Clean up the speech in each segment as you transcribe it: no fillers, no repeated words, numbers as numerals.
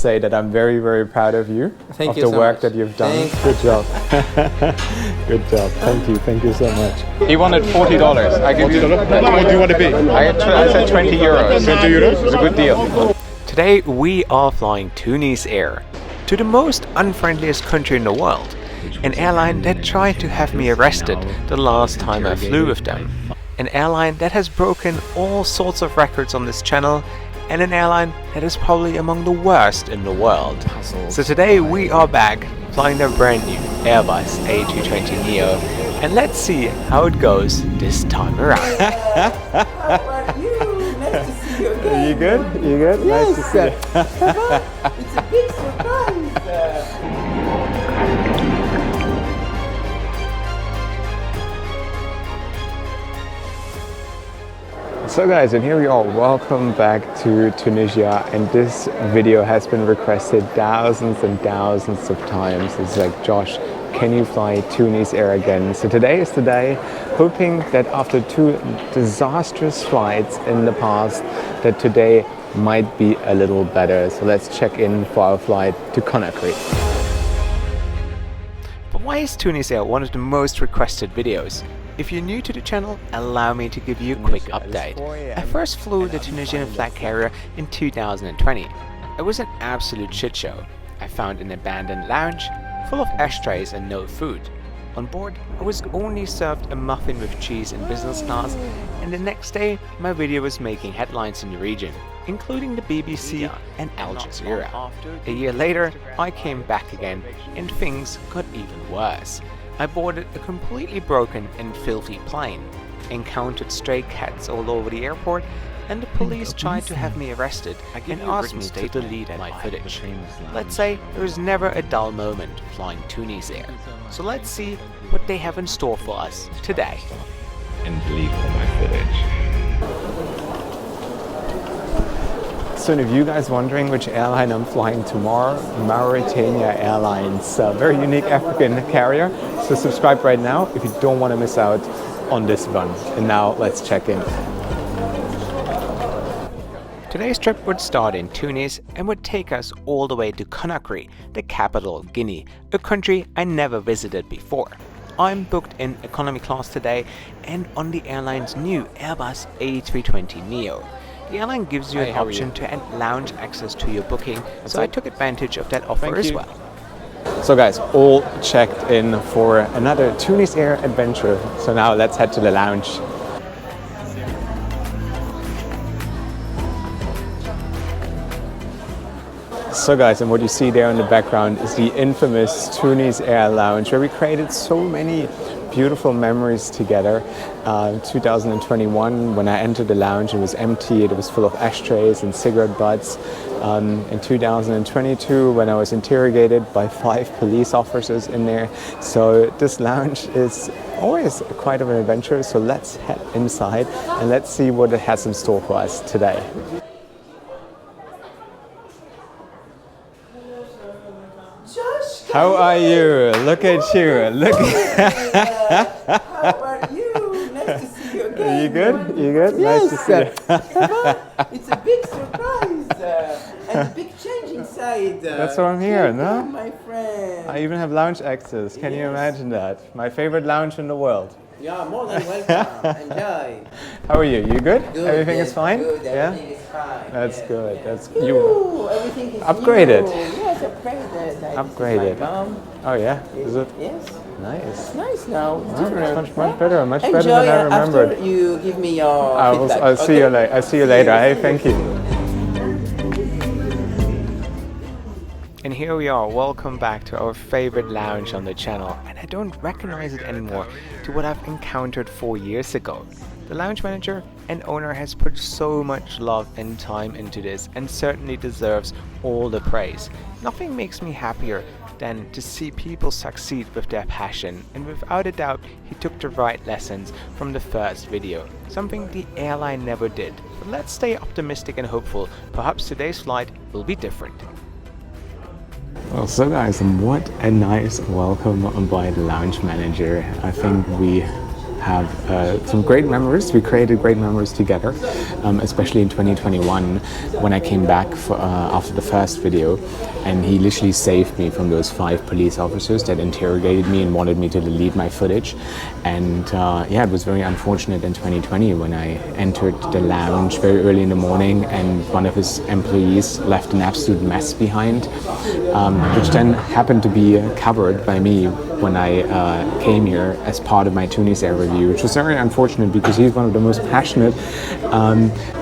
say that I'm very, very proud of you. Thank of you the so work much. that you've done. Thanks. Good job. Good job. Thank you so much. He wanted $40. I give you. What do you want to pay? I said 20 euros. 20 euros? It's a good deal. Today we are flying Tunisair to the most unfriendliest country in the world, an airline that tried to have me arrested the last time I flew with them, an airline that has broken all sorts of records on this channel, and an airline that is probably among the worst in the world. So today we are back flying their brand new Airbus A320neo, and let's see how it goes this time around. How are you? Nice to see you again. You good? You good? Yes, Nice to see you. it's a big surprise. So guys, and here we are, welcome back to Tunisia, and this video has been requested thousands and thousands of times. It's like, Josh, can you fly Tunisair again? So today is the day, hoping that after two disastrous flights in the past, that today might be a little better. So let's check in for our flight to Conakry. But why is Tunisair one of the most requested videos? If you're new to the channel, allow me to give you a quick update. I first flew the Tunisian flag carrier in 2020. It was an absolute shit show. I found an abandoned lounge full of ashtrays and no food. On board, I was only served a muffin with cheese in business class, and the next day my video was making headlines in the region, including the BBC and Al Jazeera. A year later, I came back again, and things got even worse. I boarded a completely broken and filthy plane, encountered stray cats all over the airport, and the police tried to have me arrested and asked me to delete my footage. Let's say there is never a dull moment flying Tunisair. So let's see what they have in store for us today. And delete all my footage. So if you guys wondering which airline I'm flying tomorrow, Mauritania Airlines, a very unique African carrier. So subscribe right now if you don't want to miss out on this run. And now let's check in. Today's trip would start in Tunis and would take us all the way to Conakry, the capital of Guinea, a country I never visited before. I'm booked in economy class today and on the airline's new Airbus A320neo. The airline gives you an option to add lounge access to your booking, so I took advantage of that offer as well. So guys, all checked in for another Tunisair adventure. So now let's head to the lounge. So guys, and what you see there in the background is the infamous Tunisair lounge, where we created so many beautiful memories together. 2021, when I entered the lounge, it was empty. It was full of ashtrays and cigarette butts. In 2022, when I was interrogated by 5 police officers in there. So this lounge is always quite of an adventure. So let's head inside and let's see what it has in store for us today. How are you? Look at you. Look. How are you? Nice to see you again. Are you good? You good? Yes. Nice to see you. It's a big surprise and a big change inside. That's why I'm here, no? My friend. I even have lounge access. Can you imagine that? My favorite lounge in the world. Yeah, more than welcome. Enjoy. How are you? You good? Good. Everything Yes, is fine? Good. Yeah? Everything is fine. That's Yes, good. yes. That's Ooh, everything is Upgraded. New. Yes, upgraded. Upgraded. My mom. Oh yeah? Is it? Yes. Nice. It's nice now. It's Oh, different. much better. Much Enjoy better than I remembered. After you give me your I'll feedback. see you later. I'll see you later. Hey, thank you. And here we are, welcome back to our favorite lounge on the channel, and I don't recognize it anymore to what I've encountered 4 years ago. The lounge manager and owner has put so much love and time into this and certainly deserves all the praise. Nothing makes me happier than to see people succeed with their passion, and without a doubt he took the right lessons from the first video, something the airline never did. But let's stay optimistic and hopeful, perhaps today's flight will be different. Well, so guys, what a nice welcome by the lounge manager. I think we have some great memories. We created great memories together, especially in 2021 when I came back after the first video, and he literally saved me from those 5 police officers that interrogated me and wanted me to delete my footage. And yeah, it was very unfortunate in 2020 when I entered the lounge very early in the morning and one of his employees left an absolute mess behind, which then happened to be covered by me when I came here as part of my Tunisair review, which was very unfortunate because he's one of the most passionate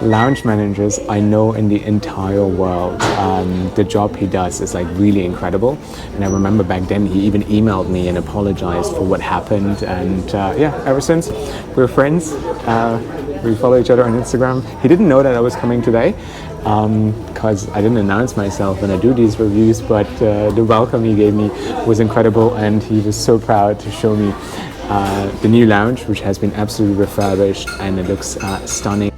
lounge managers I know in the entire world. The job he does is like really incredible, and I remember back then he even emailed me and apologized for what happened, and yeah, ever since we're friends. We follow each other on Instagram. He didn't know that I was coming today because I didn't announce myself when I do these reviews, but the welcome he gave me was incredible, and he was so proud to show me the new lounge, which has been absolutely refurbished, and it looks stunning.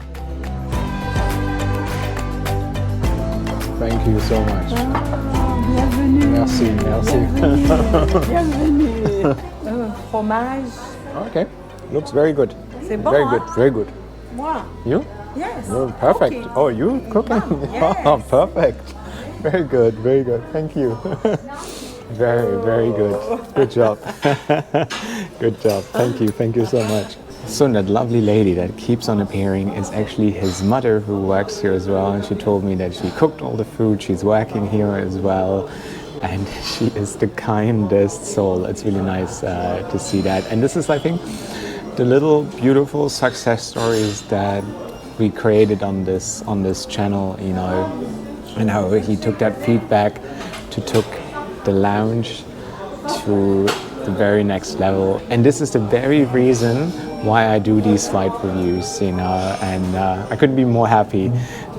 Thank you so much. Bienvenue. Merci, merci. Bienvenue. Fromage. Okay, looks very good. C'est bon, Very hein? good, very good. Moi. You? Yes. Oh, perfect. Okay. Oh, you cooking? Yes. Oh, perfect. Very good, very good. Thank you. Very, very good. Good job. Good job. Thank you so much. So that lovely lady that keeps on appearing is actually his mother, who works here as well, and she told me that she cooked all the food. She's working here as well, and she is the kindest soul. It's really nice to see that. And this is, I think, the little beautiful success stories that we created on this channel, you know, and how he took that feedback to took the lounge to the very next level. And this is the very reason why I do these flight reviews, you know, and I couldn't be more happy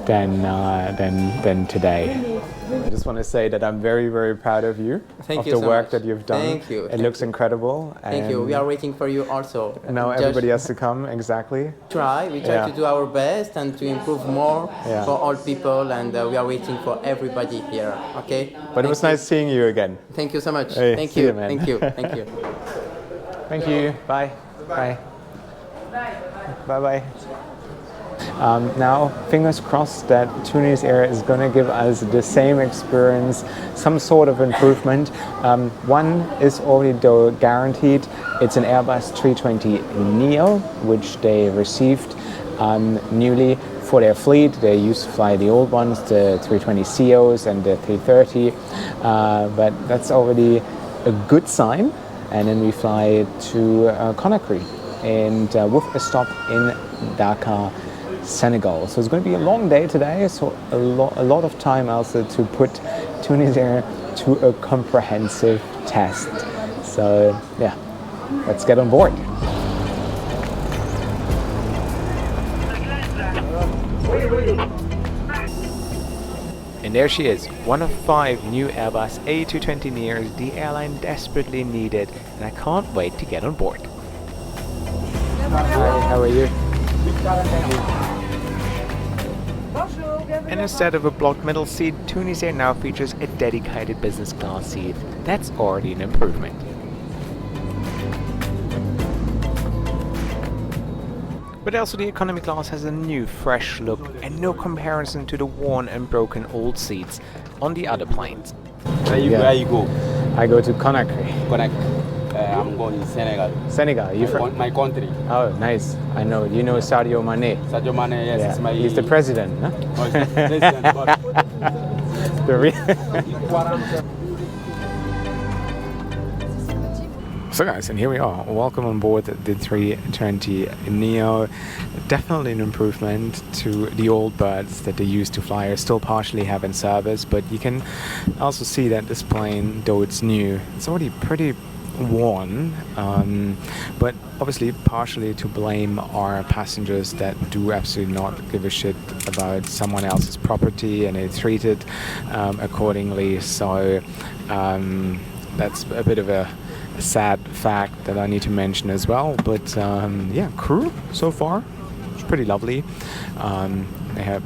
than today. I just want to say that I'm very, very proud of you. Thank of you the so work much. that you've done. Thank you. It looks incredible. Thank you. We are waiting for you also. Now Just everybody has to come, exactly. we try Yeah. to do our best and to improve more Yeah. for all people, and we are waiting for everybody here. Okay. But it was nice seeing you again. Thank you so much. Hey, Thank see you. you, man. Thank you. Thank you. Thank you. Bye. Bye. Bye. Bye. Now, fingers crossed that Tunisair is going to give us the same experience, some sort of improvement. One is already though guaranteed. It's an Airbus 320neo, which they received newly for their fleet. They used to fly the old ones, the 320ceos and the 330, but that's already a good sign. And then we fly to Conakry, and with a stop in Dakar, Senegal. So it's going to be a long day today, so a lot of time also to put Tunisair to a comprehensive test. So yeah, let's get on board. And there she is, one of 5 new Airbus A220neos the airline desperately needed, and I can't wait to get on board. Hi, how are you? And instead of a blocked middle seat, Tunisair now features a dedicated business class seat. That's already an improvement. But also the economy class has a new, fresh look and no comparison to the worn and broken old seats on the other planes. Where you go? I go to Conakry. Connect. I'm going to Senegal. Senegal, you from? My country. Oh, nice. I know. You know Sadio Mane? Sadio Mane, yes, Yeah. it's my... He's the president, huh? Oh, he's the president, but... So guys, and here we are. Welcome on board the 320neo. Definitely an improvement to the old birds that they used to fly or still partially have in service, but you can also see that this plane, though it's new, it's already pretty worn, but obviously partially to blame are passengers that do absolutely not give a shit about someone else's property, and they treat it accordingly. So that's a bit of a sad fact that I need to mention as well. But yeah, crew so far, it's pretty lovely. They have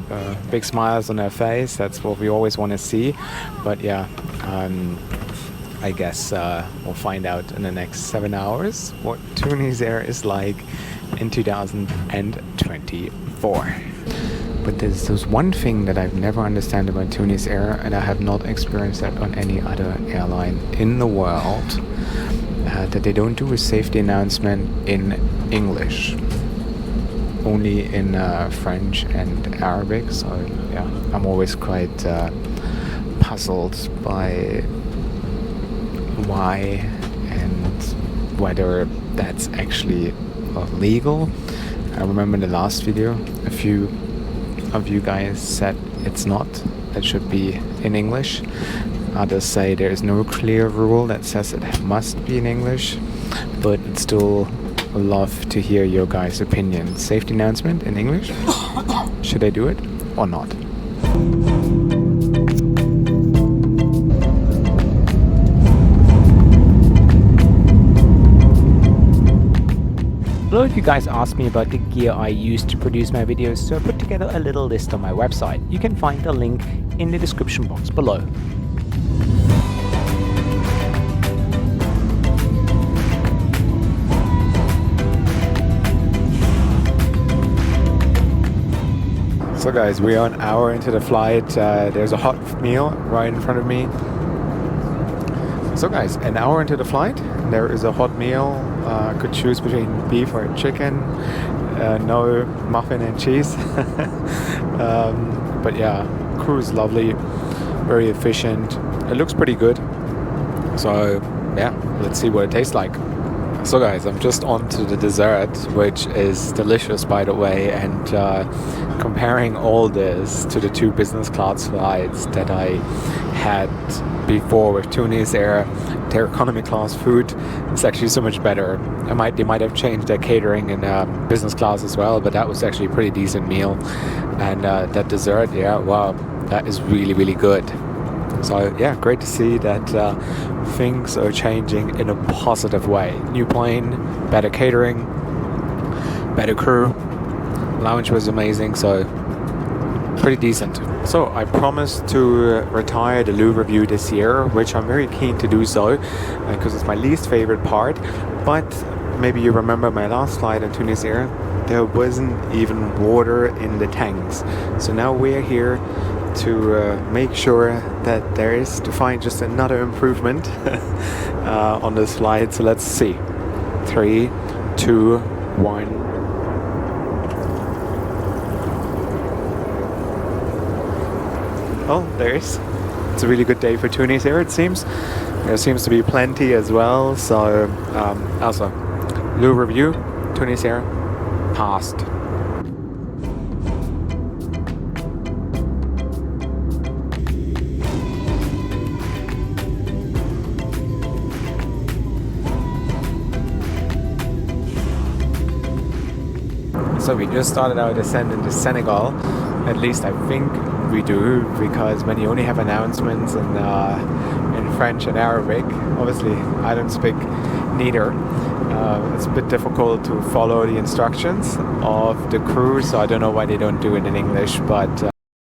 big smiles on their face. That's what we always want to see. But yeah, I guess we'll find out in the next 7 hours what Tunisair is like in 2024. But there's one thing that I've never understood about Tunisair, and I have not experienced that on any other airline in the world, that they don't do a safety announcement in English, only in French and Arabic. So yeah, I'm always quite puzzled by why and whether that's actually legal. I remember in the last video a few of you guys said it's not, it should be in English. Others say there is no clear rule that says it must be in English, but I'd still love to hear your guys' opinion. Safety announcement in English? Should I do it or not? A lot of you guys asked me about the gear I use to produce my videos, so I put together a little list on my website. You can find the link in the description box below. So guys, we are an hour into the flight. There's a hot meal right in front of me. So guys, an hour into the flight, there is a hot meal. Could choose between beef or chicken. No muffin and cheese. But yeah, crew is lovely, very efficient. It looks pretty good. So yeah, let's see what it tastes like. So guys, I'm just on to the dessert, which is delicious by the way, and comparing all this to the 2 business class flights that I had before with Tunisair, their economy class food is actually so much better. They might have changed their catering in business class as well, but that was actually a pretty decent meal. And that dessert, yeah, wow, that is really, really good. So yeah, great to see that things are changing in a positive way. New plane, better catering, better crew, lounge was amazing, so pretty decent. So I promised to retire the loo review this year, which I'm very keen to do so, because it's my least favorite part. But maybe you remember my last flight in Tunisair, there wasn't even water in the tanks. So now we're here to make sure that there is to find just another improvement on this flight. So let's see. 3, 2, 1. Oh, it's a really good day for Tunisair, it seems. There seems to be plenty as well. So also, loo review, Tunisair, passed. So we just started our descent into Senegal. At least I think we do, because when you only have announcements in French and Arabic, obviously I don't speak neither. It's a bit difficult to follow the instructions of the crew, so I don't know why they don't do it in English, but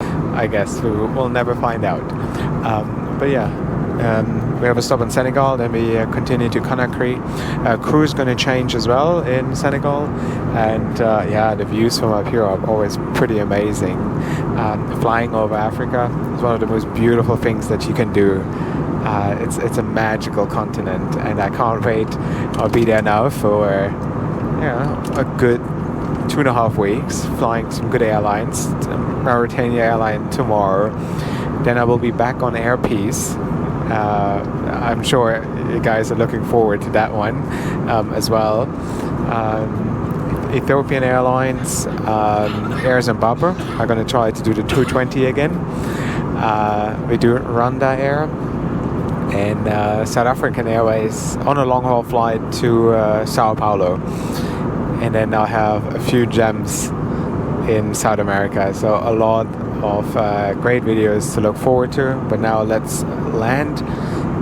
I guess we'll never find out. But yeah, we have a stop in Senegal, then we continue to Conakry. Crew is going to change as well in Senegal, and yeah, the views from up here are always pretty amazing. Flying over Africa is one of the most beautiful things that you can do. It's a magical continent, and I can't wait. I'll be there now for a good 2.5 weeks, flying some good airlines. Mauritania airline tomorrow. Then I will be back on Air Peace. I'm sure you guys are looking forward to that one as well. Ethiopian Airlines, Air Zimbabwe are going to try to do the 220 again. We do Rwanda Air and South African Airways on a long-haul flight to Sao Paulo. And then I'll have a few gems in South America. So a lot of great videos to look forward to. But now let's land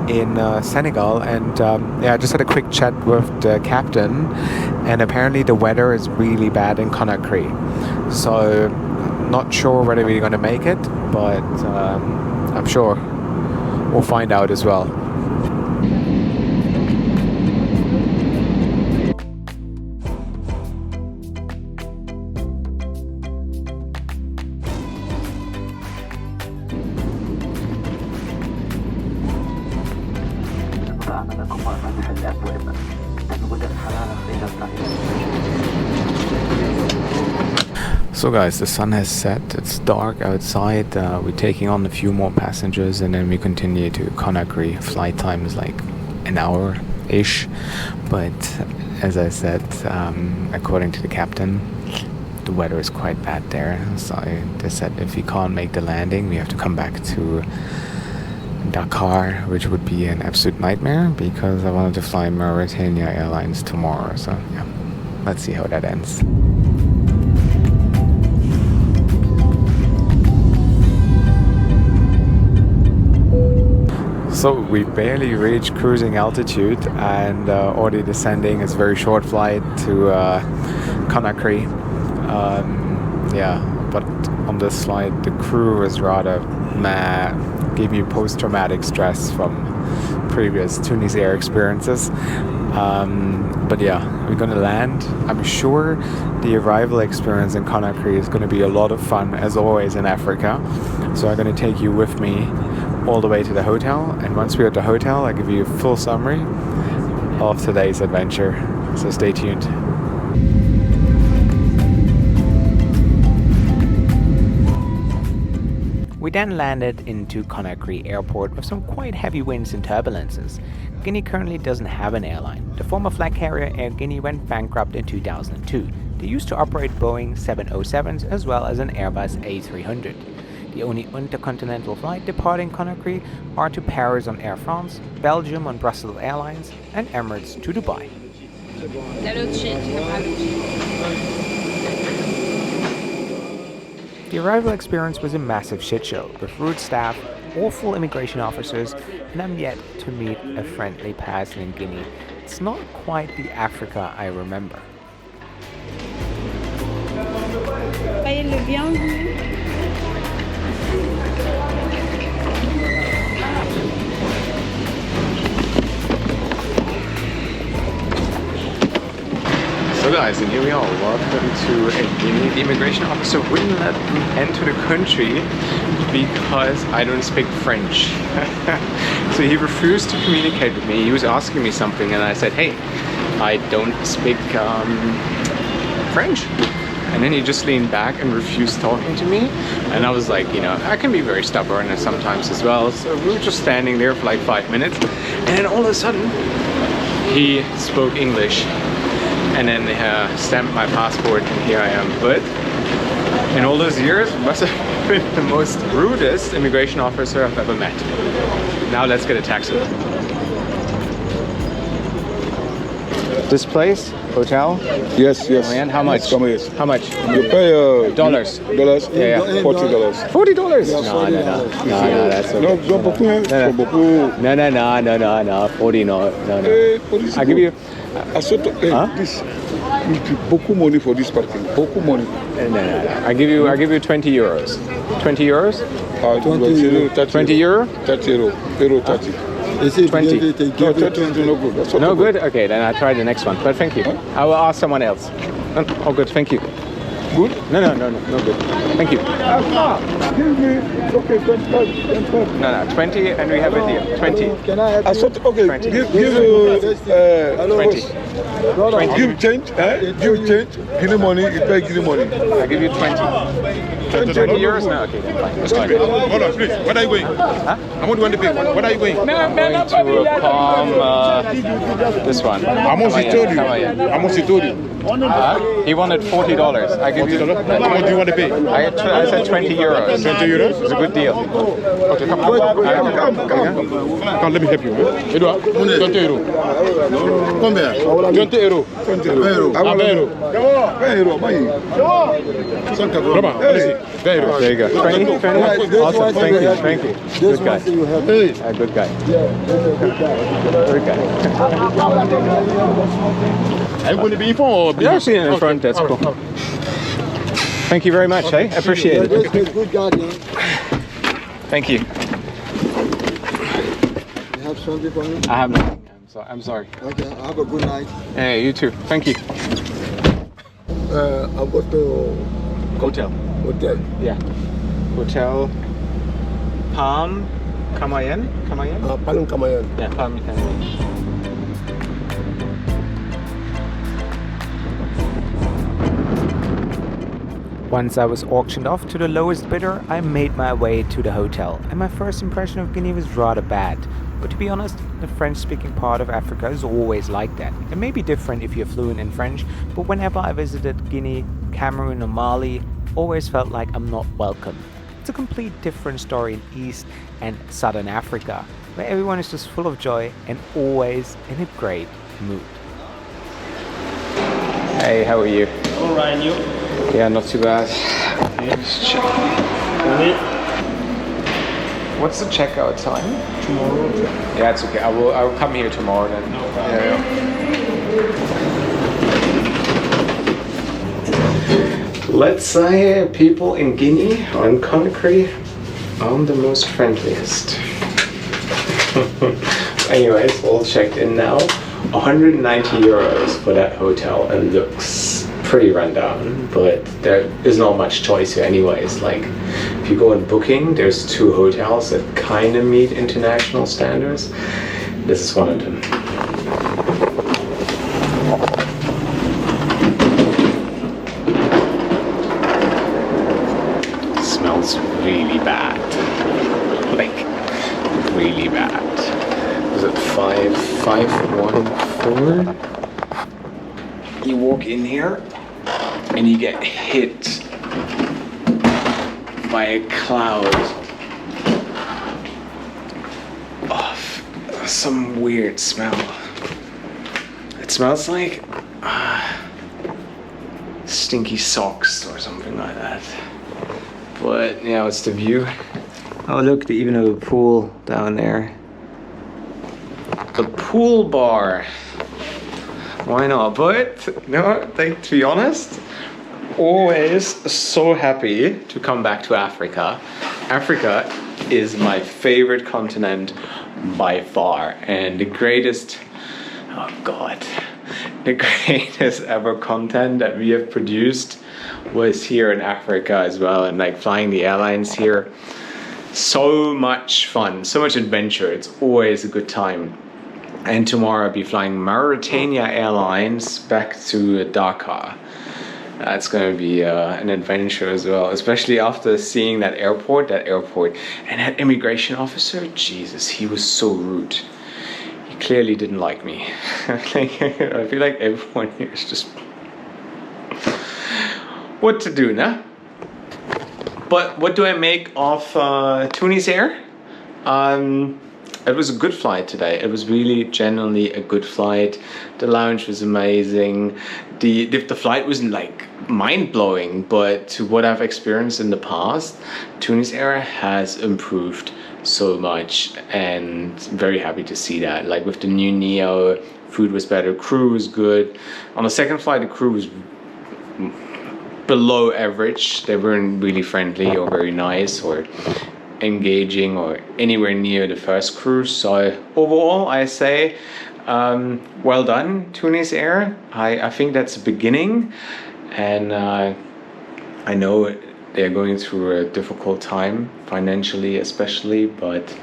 in Senegal, and yeah, I just had a quick chat with the captain, and apparently the weather is really bad in Conakry. So not sure whether we're going to make it, but I'm sure we'll find out as well. So guys, the sun has set, it's dark outside, we're taking on a few more passengers and then we continue to Conakry. Flight time is like an hour-ish, but as I said, according to the captain, the weather is quite bad there, so they said if we can't make the landing, we have to come back to Dakar, which would be an absolute nightmare because I wanted to fly Mauritania Airlines tomorrow, so yeah, let's see how that ends. So we barely reached cruising altitude and already descending. It's a very short flight to Conakry. Yeah, but on this flight the crew was rather meh, gave you post-traumatic stress from previous Tunisair experiences. But yeah, we're gonna land. I'm sure the arrival experience in Conakry is gonna be a lot of fun, as always in Africa. So I'm gonna take you with me all the way to the hotel, and once we're at the hotel, I'll give you a full summary of today's adventure. So stay tuned. We then landed into Conakry airport with some quite heavy winds and turbulences. Guinea currently doesn't have an airline. The former flag carrier Air Guinea went bankrupt in 2002. They used to operate Boeing 707s as well as an Airbus A300. The only intercontinental flight departing Conakry are to Paris on Air France, Belgium on Brussels Airlines, and Emirates to Dubai. The arrival experience was a massive shit show, with rude staff, awful immigration officers, and I'm yet to meet a friendly person in Guinea. It's not quite the Africa I remember. So guys, and here we are, welcome to Guinea. The immigration officer wouldn't let me enter the country because I don't speak French. So he refused to communicate with me. He was asking me something and I said, hey, I don't speak French. And then he just leaned back and refused talking to me. And I was like, you know, I can be very stubborn and sometimes as well. So we were just standing there for like 5 minutes. And then all of a sudden, he spoke English. And then stamped my passport, and here I am. But in all those years, must have been the most rudest immigration officer I've ever met. Now let's get a taxi. This place, hotel? Yes, yes. And how much? Yes. How much? You pay Dollars. Dollars? Yeah, $40. $40? No, that's okay. No, non beaucoup, hein? No. Beaucoup. No, 40, no. I'll give you... This, you give beaucoup money for this parking. Beaucoup money. No. I give you 20 euros. 20 euros? 20 euro? 30 euro. 30. 20. No, 30 no good. That's what No good? Okay, then I'll try the next one. But thank you. I will ask someone else. Oh, good. Thank you. Good? No good. Thank you. Give me, okay, 25. No, 20, and we have a deal. 20. Can I have okay, 20. give 20. 20. Give change, give change, give me money, you pay give me money. I'll give you 20. 20 euros? No, okay, then fine. That's fine. Hold on, please. Where are you going? Huh? How much do you want to pay? Where are you going? I'm going to Palm, this one. How much he told you? How much he told you? He wanted $40. I give you. How much do you want to pay? I said 20 euros. 20 euros? It's a good deal. Okay, come. Come, let me help you. Edouard, 20 euros. Combien? 20 euros. 20 euros. 20 euros. 20 euros, maï. 180. Come on, allez-y. 20 euros. There you go. 20? Awesome. Thank you. Good guy. Good guy. Good guy. Are you going to be in front or behind? Yeah, see in front. That's cool. Thank you very much. I appreciate it. Good guardian. Thank you. You have something for me? I have nothing. I'm sorry. Okay, have a good night. Hey, you too. Thank you. I'll go to Hotel. hotel. Yeah. Hotel. Palm Camayen. Palm Camayan. Yeah, Palm Camayen. Once I was auctioned off to the lowest bidder, I made my way to the hotel, and my first impression of Guinea was rather bad. But to be honest, the French-speaking part of Africa is always like that. It may be different if you're fluent in French, but whenever I visited Guinea, Cameroon or Mali, always felt like I'm not welcome. It's a complete different story in East and Southern Africa, where everyone is just full of joy and always in a great mood. Hey, how are you? All right, you? Yeah, not too bad. Just check. What's the checkout time? Tomorrow. Yeah, it's okay. I will come here tomorrow then. No problem. Yeah. Let's say people in Guinea or in Conakry aren't the most friendliest. Anyways, all checked in now. 190 euros for that hotel. It looks pretty rundown, but there is not much choice here anyways. Like, if you go on Booking, there's 2 hotels that kind of meet international standards. This is one of them. It smells really bad. Like, really bad. Is it 514? You walk in here and you get hit by a cloud of some weird smell. It smells like stinky socks or something like that. But yeah, it's the view. Oh look, they even have a pool down there. The pool bar. Why not? But no, like, to be honest, always so happy to come back to Africa. Africa is my favorite continent by far, and the greatest, oh god, the greatest ever content that we have produced was here in Africa as well. And like flying the airlines here, so much fun, so much adventure. It's always a good time. And tomorrow I'll be flying Mauritania Airlines back to Dakar. That's going to be an adventure as well, especially after seeing that airport, and that immigration officer. Jesus, he was so rude. He clearly didn't like me. I feel like everyone here is just... what to do, nah? But what do I make of Tunisair? It was a good flight today. It was really genuinely a good flight. The lounge was amazing. The flight wasn't like mind-blowing, but to what I've experienced in the past, Tunisair has improved so much, and very happy to see that. Like with the new Neo, food was better, crew was good. On the second flight, the crew was below average. They weren't really friendly or very nice or engaging or anywhere near the first cruise. So overall I say well done, Tunisair. I think that's a beginning, and I know they're going through a difficult time financially especially, but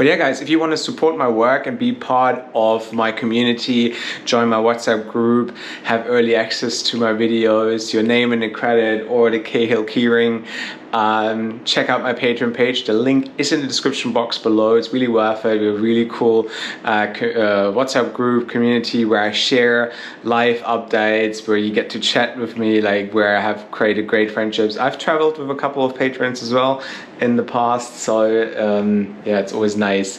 yeah guys, if you want to support my work and be part of my community, join my WhatsApp group, have early access to my videos, your name in the credit or the Cahill keyring, check out my Patreon page. The link is in the description box below. It's really worth it. We have a really cool WhatsApp group community where I share live updates, where you get to chat with me, like where I have created great friendships. I've traveled with a couple of patrons as well in the past, so yeah, it's always nice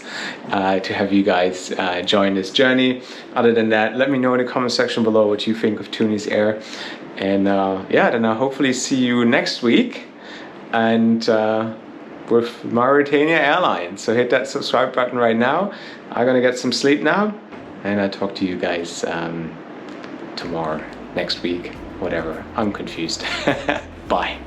to have you guys join this journey. Other than that, let me know in the comment section below what you think of Tunisair, and yeah, then I'll hopefully see you next week and with Mauritania Airlines. So hit that subscribe button right now. I'm gonna get some sleep now, and I'll talk to you guys tomorrow, next week, whatever. I'm confused. Bye.